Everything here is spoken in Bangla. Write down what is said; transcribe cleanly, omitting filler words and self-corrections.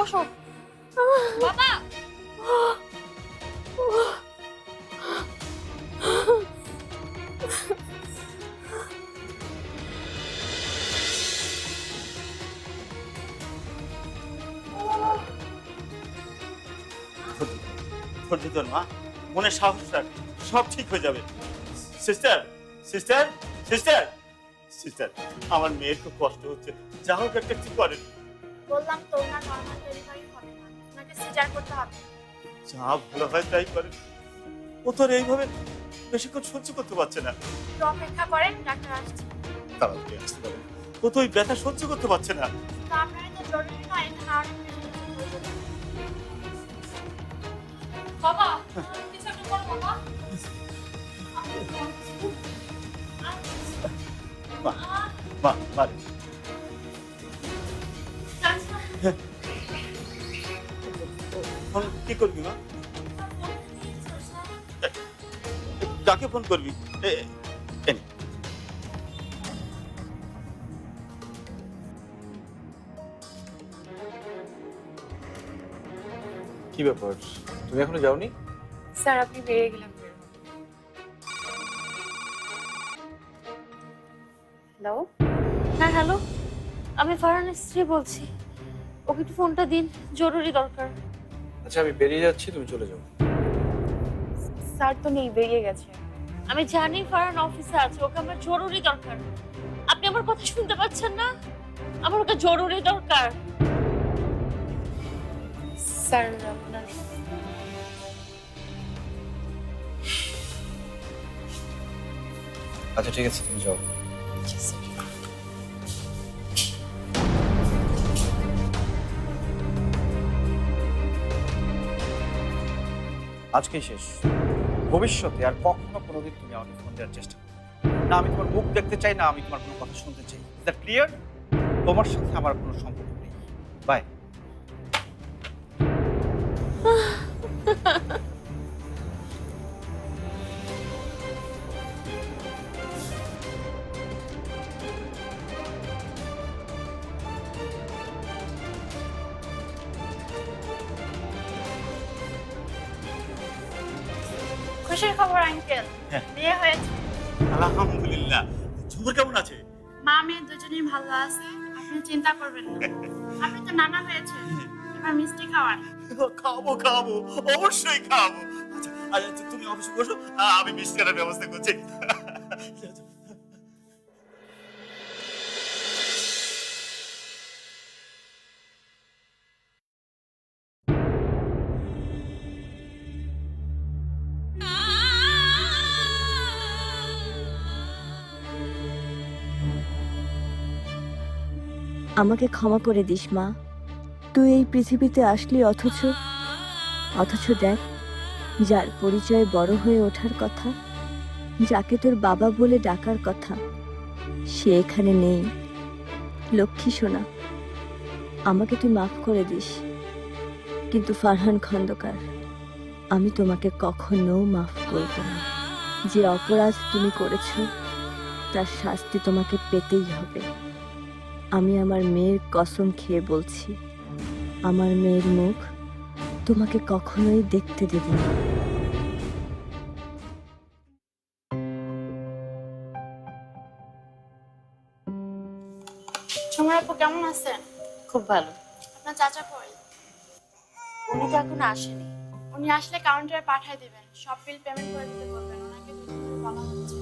বসো বাবা। ধৈর্য ধর মা, মনে সাহস রাখ, সব ঠিক হয়ে যাবে। সিস্টার সিস্টার সিস্টার সিস্টার, আমার মেয়ের খুব কষ্ট হচ্ছে, যা হোক একটা কিছু করেন। বললাম তো ওনার নরমাল ডেলিভারি হবে না, ওনাকে সিজার করতে হবে। যা ভালো হয় তাই করেন। ও তোর এইভাবে বেশিক্ষণ সহ্য করতে পারছে না। একটু অপেক্ষা করেন, ডাক্তার আসছে। তাড়াতাড়ি আসতে পারে, ও তো ওই ব্যথা সহ্য করতে পারছে না। তো আপনার তো জরুরি নয়, এখানে আর বাবা কিছু একটা করো বাবা। মা মা মারে ফোন কি করবি মা? কাকে ফোন করবি? এই নে। কি ব্যাপার, তুমি এখনো যাওনি? স্যার আপনি বেরিয়ে গেলেন। হ্যালো। হ্যাঁ হ্যালো, আমি ফারহানের স্ত্রী বলছি। ওকে একটু ফোনটা দিন, জরুরি দরকার। আচ্ছা আমি বেরিয়ে যাচ্ছি, তুমি চলে যাও। স্যার তো নেই, বেরিয়ে গেছে। আমি জানি ফারহান অফিসে আছে, ওকে আমার জরুরি দরকার। আপনি আমার কথা শুনতে পাচ্ছেন না? আমার ওকে জরুরি দরকার। স্যার আপনার আচ্ছা ঠিক আছে, তুমি যাও। আজকেই শেষ, ভবিষ্যতে আর কখনো কোনোদিন তুমি আমাকে ফোন দেওয়ার চেষ্টা করো না। আমি তোমার মুখ দেখতে চাই না, আমি তোমার কোনো কথা শুনতে চাই। Is that clear? তোমার সাথে আমার কোনো সম্পর্ক নেই। বাই। খুশির খবর আঙ্কেল, হ্যাঁ। বিয়ে হয়েছে। আলহামদুলিল্লাহ। ঝুমুর কেমন আছে? মা মেয়ে দুজনেই ভালো আছে, আপনি চিন্তা করবেন না। আপনি তো নানা হয়েছেন, এবার মিষ্টি খাওয়ান। খাবো খাবো, অবশ্যই খাবো। আচ্ছা আচ্ছা, তুমি অফিসে বসো, আমি মিষ্টি আনার ব্যবস্থা করছি। আমাকে ক্ষমা করে দিস মা, তুই এই পৃথিবীতে আসলি অথচ দেখ, যার পরিচয় বড় হয়ে ওঠার কথা, যাকে তোর বাবা বলে ডাকার কথা, সে এখানে নেই। লক্ষ্মী সোনা, আমাকে তুই মাফ করে দিস, কিন্তু ফারহান খন্দকার, আমি তোমাকে কখনো মাফ করব না। যে অপরাধ তুমি করেছো তার শাস্তি তোমাকে পেতেই হবে। আমি আমার মেয়ের কসম খেয়ে বলছি, আমার মেয়ের মুখ তোমাকে কখনোই দেখতে দেব না। সময় আপু কেমন আছেন? খুব ভালো। আপনার চাচা কই? উনি তো এখন আসেনি। উনি আসলে কাউন্টারে পাঠিয়ে দিবেন, সব বিল পেমেন্ট করে দিতে বলবেন, ওনাকে দুদিন ধরে বলা হচ্ছে।